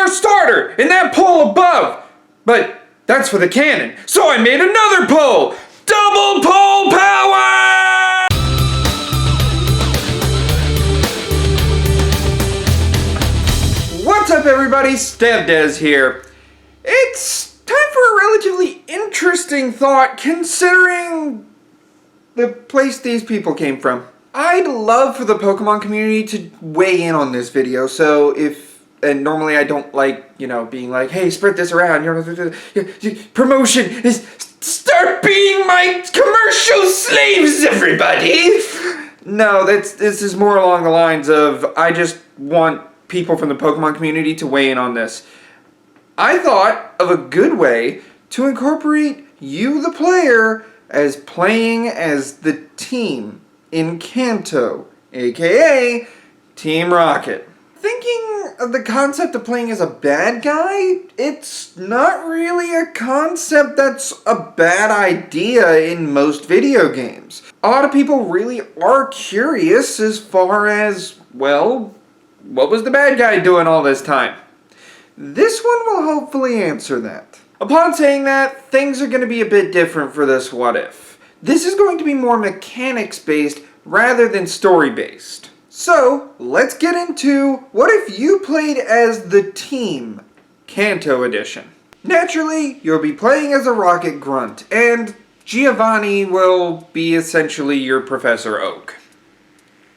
your starter in that pole above. But that's for the cannon, so I made another pole. Double pole power! What's up, everybody? StevDeS here. It's time for a relatively interesting thought considering the place these people came from. I'd love for the Pokemon community to weigh in on this video, so and normally I don't like, being like, hey, spread this around, promotion is, start being my commercial slaves, everybody! No, this is more along the lines of, I just want people from the Pokemon community to weigh in on this. I thought of a good way to incorporate you, the player, as playing as the team in Kanto, aka Team Rocket. Thinking of the concept of playing as a bad guy, it's not really a concept that's a bad idea in most video games. A lot of people really are curious as far as, well, what was the bad guy doing all this time? This one will hopefully answer that. Upon saying that, things are going to be a bit different for this what if. This is going to be more mechanics based rather than story based. So, let's get into what if you played as the team, Kanto edition. Naturally, you'll be playing as a rocket grunt, and Giovanni will be essentially your Professor Oak.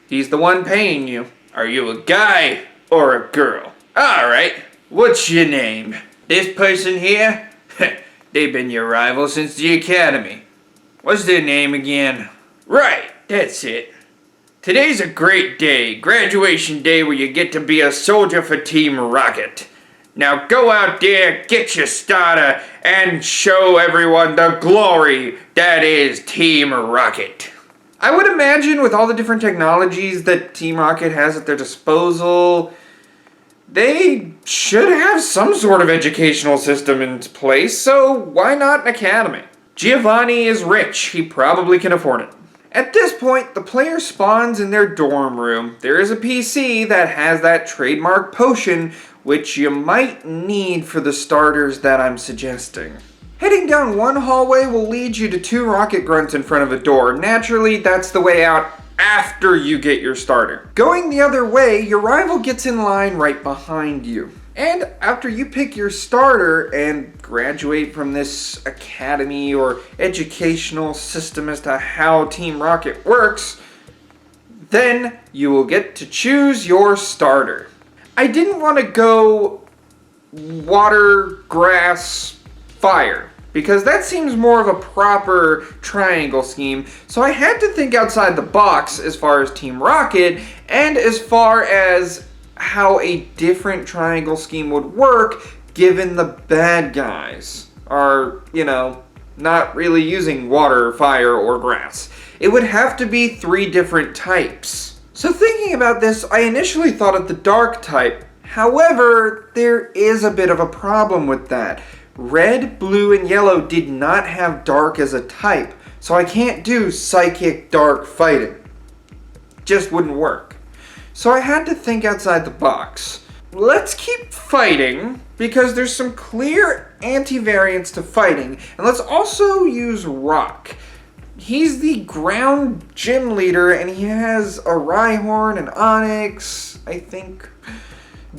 He's the one paying you. Are you a guy or a girl? Alright, what's your name? This person here? They've been your rival since the academy. What's their name again? Right, that's it. Today's a great day, graduation day, where you get to be a soldier for Team Rocket. Now go out there, get your starter, and show everyone the glory that is Team Rocket. I would imagine with all the different technologies that Team Rocket has at their disposal, they should have some sort of educational system in place, so why not an academy? Giovanni is rich, he probably can afford it. At this point, the player spawns in their dorm room. There is a PC that has that trademark potion, which you might need for the starters that I'm suggesting. Heading down one hallway will lead you to two rocket grunts in front of a door. Naturally, that's the way out after you get your starter. Going the other way, your rival gets in line right behind you. And after you pick your starter and graduate from this academy or educational system as to how Team Rocket works, then you will get to choose your starter. I didn't want to go water, grass, fire, because that seems more of a proper triangle scheme, so I had to think outside the box as far as Team Rocket and as far as how a different triangle scheme would work given the bad guys are, not really using water, fire, or grass. It would have to be 3 different types. So thinking about this, I initially thought of the dark type. However, there is a bit of a problem with that. Red, blue, and yellow did not have dark as a type, so I can't do psychic dark fighting. Just wouldn't work. So I had to think outside the box. Let's keep fighting, because there's some clear anti-variants to fighting, and let's also use Rock. He's the ground gym leader, and he has a Rhyhorn and Onix, I think.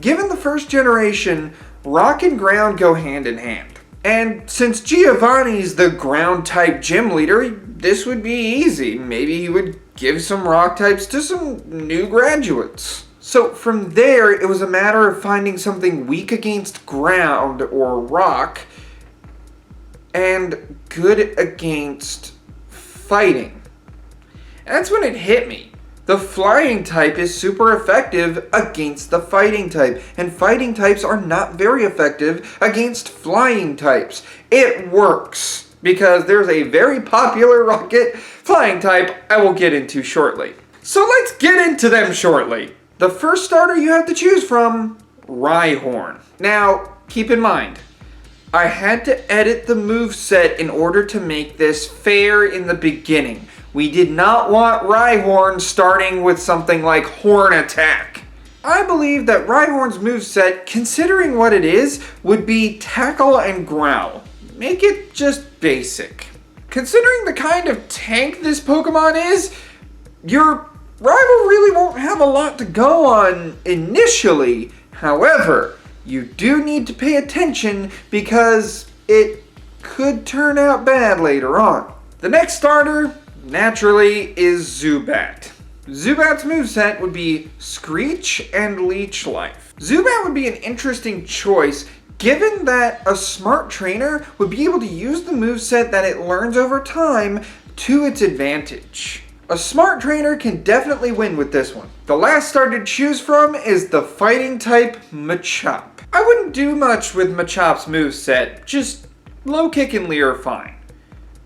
Given the first generation, Rock and ground go hand in hand. And since Giovanni's the ground type gym leader, this would be easy. Maybe he would give some rock types to some new graduates. So from there, it was a matter of finding something weak against ground or rock and good against fighting. And that's when it hit me. The flying type is super effective against the fighting type, and fighting types are not very effective against flying types. It works, because there's a very popular rocket flying type I will get into shortly. So let's get into them shortly. The first starter you have to choose from, Rhyhorn. Now, keep in mind, I had to edit the moveset in order to make this fair in the beginning. We did not want Rhyhorn starting with something like Horn Attack. I believe that Rhyhorn's moveset, considering what it is, would be Tackle and Growl. Make it just basic. Considering the kind of tank this Pokemon is, your rival really won't have a lot to go on initially. However, you do need to pay attention because it could turn out bad later on. The next starter, naturally, is Zubat. Zubat's moveset would be Screech and Leech Life. Zubat would be an interesting choice given that a smart trainer would be able to use the moveset that it learns over time to its advantage. A smart trainer can definitely win with this one. The last starter to choose from is the fighting type Machop. I wouldn't do much with Machop's moveset, just low kick and leer are fine.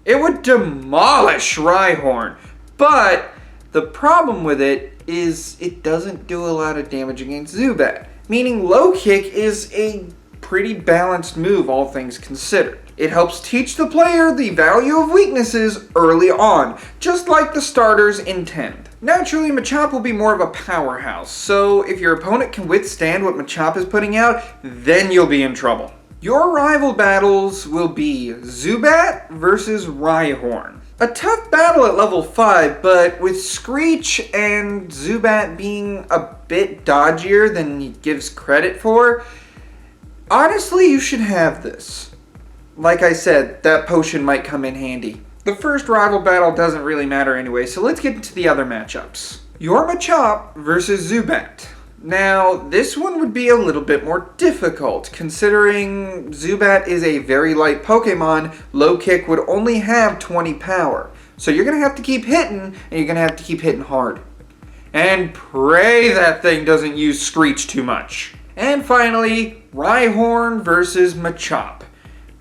It would demolish Rhyhorn, but the problem with it is it doesn't do a lot of damage against Zubat, meaning low kick is a pretty balanced move, all things considered. It helps teach the player the value of weaknesses early on, just like the starters intend. Naturally, Machop will be more of a powerhouse, so if your opponent can withstand what Machop is putting out, then you'll be in trouble. Your rival battles will be Zubat versus Rhyhorn. A tough battle at level 5, but with Screech and Zubat being a bit dodgier than he gives credit for, honestly, you should have this. Like I said, that potion might come in handy. The first rival battle doesn't really matter anyway, so let's get into the other matchups. Your Machop versus Zubat. Now, this one would be a little bit more difficult, considering Zubat is a very light Pokemon. Low kick would only have 20 power. So you're going to have to keep hitting, and you're going to have to keep hitting hard. And pray that thing doesn't use Screech too much. And finally, Rhyhorn versus Machop.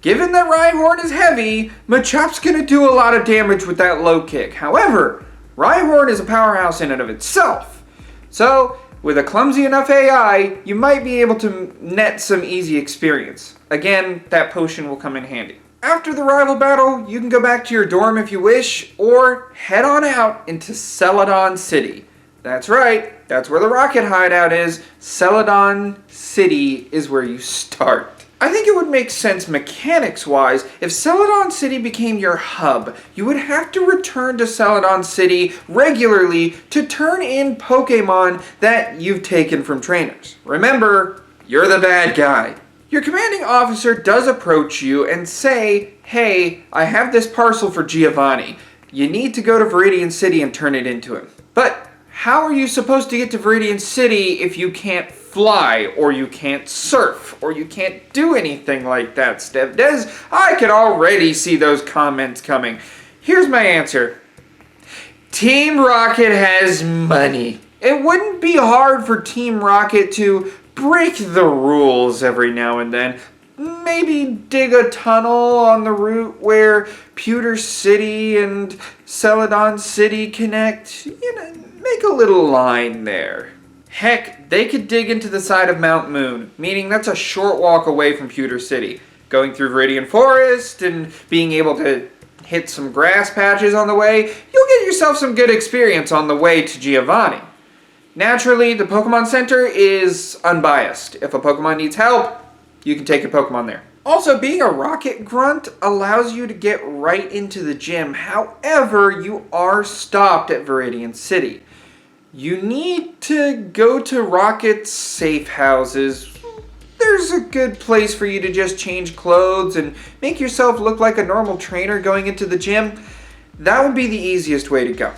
Given that Rhyhorn is heavy, Machop's going to do a lot of damage with that low kick. However, Rhyhorn is a powerhouse in and of itself. So, with a clumsy enough AI, you might be able to net some easy experience. Again, that potion will come in handy. After the rival battle, you can go back to your dorm if you wish, or head on out into Celadon City. That's right, that's where the rocket hideout is. Celadon City is where you start. I think it would make sense mechanics-wise if Celadon City became your hub. You would have to return to Celadon City regularly to turn in Pokemon that you've taken from trainers. Remember, you're the bad guy. Your commanding officer does approach you and say, hey, I have this parcel for Giovanni. You need to go to Viridian City and turn it into him. But how are you supposed to get to Viridian City if you can't fly, or you can't surf, or you can't do anything like that, StevDeS? I can already see those comments coming. Here's my answer. Team Rocket has money. It wouldn't be hard for Team Rocket to break the rules every now and then. Maybe dig a tunnel on the route where Pewter City and Celadon City connect. Make a little line there. Heck, they could dig into the side of Mount Moon, meaning that's a short walk away from Pewter City. Going through Viridian Forest and being able to hit some grass patches on the way, you'll get yourself some good experience on the way to Giovanni. Naturally, the Pokemon Center is unbiased. If a Pokemon needs help, you can take your Pokemon there. Also, being a rocket grunt allows you to get right into the gym. However, you are stopped at Viridian City. You need to go to Rocket's safe houses. There's a good place for you to just change clothes and make yourself look like a normal trainer going into the gym. That would be the easiest way to go.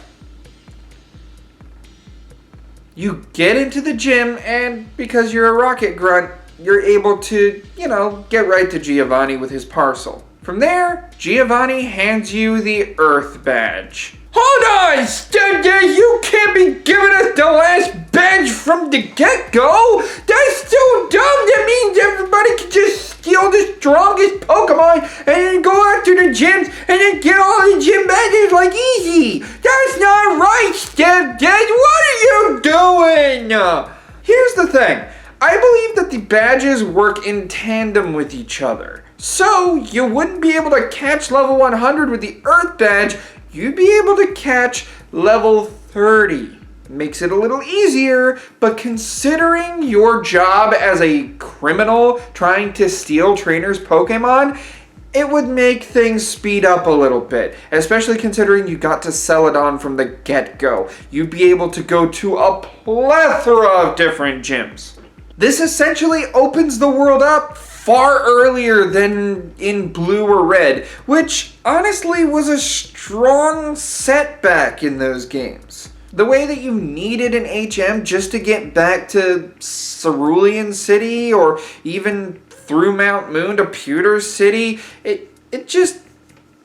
You get into the gym, and because you're a rocket grunt, you're able to, get right to Giovanni with his parcel. From there, Giovanni hands you the Earth Badge. Hold on, StevDeS! You can't be giving us the last badge from the get-go! That's so dumb! That means everybody can just steal the strongest Pokemon and then go out to the gyms and then get all the gym badges like easy! That's not right, StevDeS! What are you doing? Here's the thing. I believe that the badges work in tandem with each other. So, you wouldn't be able to catch level 100 with the Earth Badge, you'd be able to catch level 30. makes it a little easier, but considering your job as a criminal trying to steal trainers' Pokemon, it would make things speed up a little bit, especially considering you got to sell it on from the get-go. You'd be able to go to a plethora of different gyms. This essentially opens the world up far earlier than in blue or red, which honestly was a strong setback in those games. The way that you needed an HM just to get back to Cerulean City or even through Mount Moon to Pewter City, it just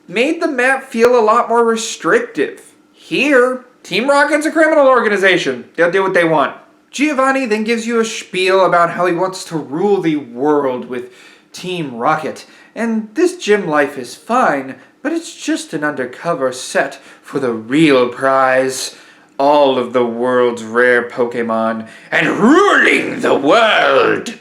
made the map feel a lot more restrictive. Here, Team Rocket's a criminal organization. They'll do what they want. Giovanni then gives you a spiel about how he wants to rule the world with Team Rocket, and this gym life is fine, but it's just an undercover set for the real prize. All of the world's rare Pokemon and ruling the world!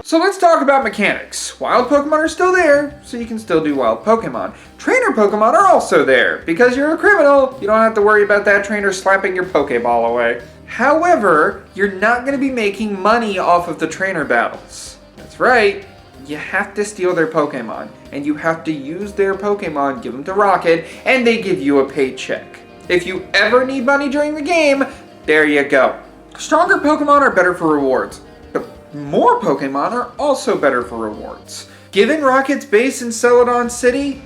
So let's talk about mechanics. Wild Pokemon are still there, so you can still do wild Pokemon. Trainer Pokemon are also there. Because you're a criminal, you don't have to worry about that trainer slapping your Pokeball away. However, you're not going to be making money off of the trainer battles. That's right. You have to steal their Pokemon, and you have to use their Pokemon, give them to Rocket, and they give you a paycheck. If you ever need money during the game, there you go. Stronger Pokemon are better for rewards, but more Pokemon are also better for rewards. Given Rocket's base in Celadon City,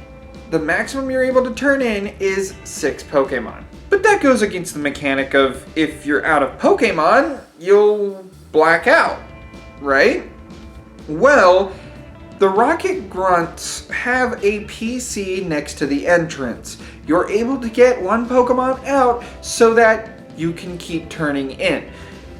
the maximum you're able to turn in is 6 Pokemon. But that goes against the mechanic of if you're out of Pokemon, you'll black out, right? Well, the Rocket Grunts have a PC next to the entrance. You're able to get one Pokemon out so that you can keep turning in.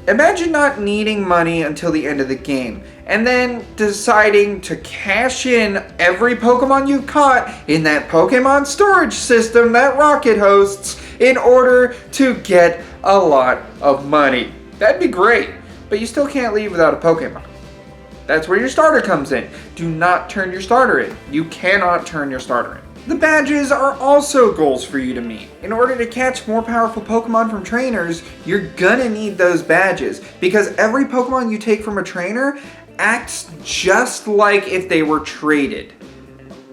Imagine not needing money until the end of the game, and then deciding to cash in every Pokemon you caught in that Pokemon storage system that Rocket hosts in order to get a lot of money. That'd be great, but you still can't leave without a Pokemon. That's where your starter comes in. Do not turn your starter in. You cannot turn your starter in. The badges are also goals for you to meet. In order to catch more powerful Pokemon from trainers, you're gonna need those badges because every Pokemon you take from a trainer acts just like if they were traded.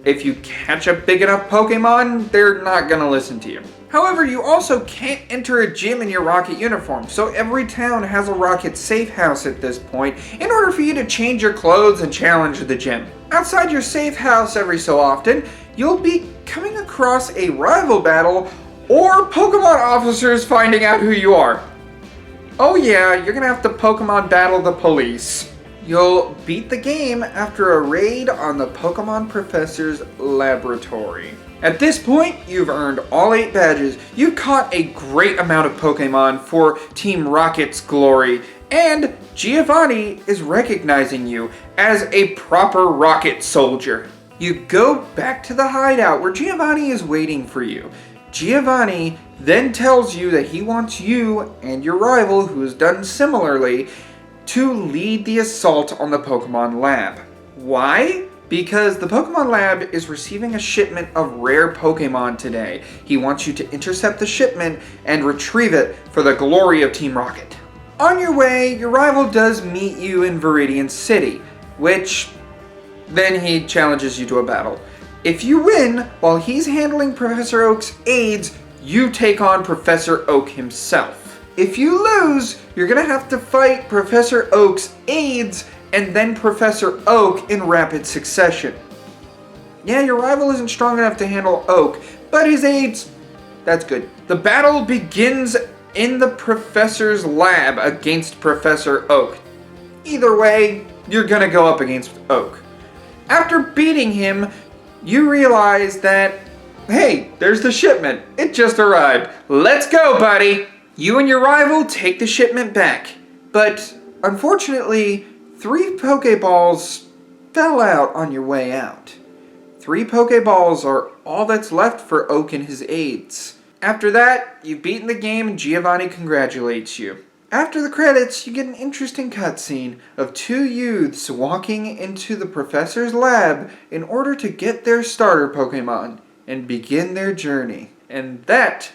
If you catch a big enough Pokemon, they're not gonna listen to you. However, you also can't enter a gym in your Rocket uniform, so every town has a Rocket safe house at this point in order for you to change your clothes and challenge the gym. Outside your safe house every so often, you'll be coming across a rival battle or Pokemon officers finding out who you are. Oh yeah, you're gonna have to Pokemon battle the police. You'll beat the game after a raid on the Pokemon Professor's laboratory. At this point, you've earned all 8 badges, you've caught a great amount of Pokemon for Team Rocket's glory, and Giovanni is recognizing you as a proper Rocket soldier. You go back to the hideout where Giovanni is waiting for you. Giovanni then tells you that he wants you and your rival, who has done similarly, to lead the assault on the Pokemon Lab. Why? Because the Pokemon Lab is receiving a shipment of rare Pokemon today. He wants you to intercept the shipment and retrieve it for the glory of Team Rocket. On your way, your rival does meet you in Viridian City, which then he challenges you to a battle. If you win, while he's handling Professor Oak's aides, you take on Professor Oak himself. If you lose, you're gonna have to fight Professor Oak's aides and then Professor Oak in rapid succession. Yeah, your rival isn't strong enough to handle Oak, but his aides, that's good. The battle begins in the Professor's lab against Professor Oak. Either way, you're gonna go up against Oak. After beating him, you realize that, hey, there's the shipment. It just arrived. Let's go, buddy! You and your rival take the shipment back, but unfortunately, 3 Pokeballs fell out on your way out. 3 Pokeballs are all that's left for Oak and his aides. After that, you've beaten the game and Giovanni congratulates you. After the credits, you get an interesting cutscene of two youths walking into the professor's lab in order to get their starter Pokemon and begin their journey. And that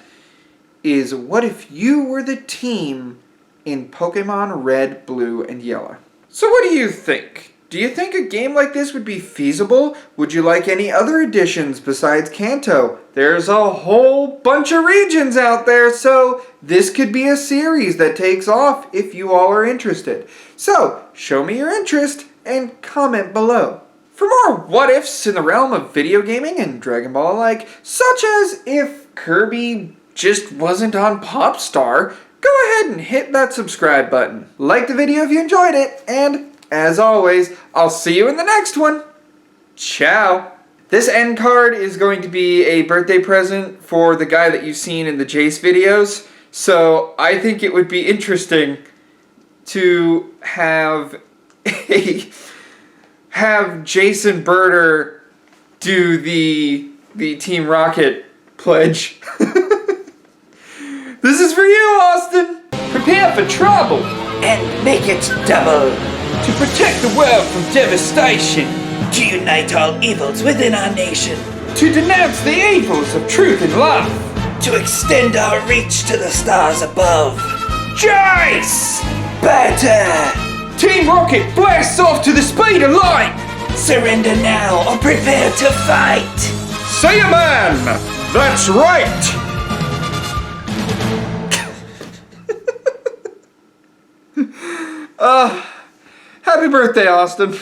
is What If You Were the Team in Pokemon Red, Blue, and Yellow. So what do you think? Do you think a game like this would be feasible? Would you like any other additions besides Kanto? There's a whole bunch of regions out there, so this could be a series that takes off if you all are interested. So, show me your interest and comment below. For more what-ifs in the realm of video gaming and Dragon Ball alike, such as if Kirby just wasn't on Popstar, go ahead and hit that subscribe button. Like the video if you enjoyed it, and as always, I'll see you in the next one. Ciao. This end card is going to be a birthday present for the guy that you've seen in the Jace videos. So I think it would be interesting to have Jason Birder do the Team Rocket pledge. This is for you, Austin. Prepare for trouble And make it double. to protect the world from devastation, To unite all evils within our nation. to denounce the evils of truth and love. To extend our reach to the stars above. Jace! Better! Team Rocket blasts off to the speed of light! Surrender now or prepare to fight. Say a man! That's right! Happy birthday, Austin.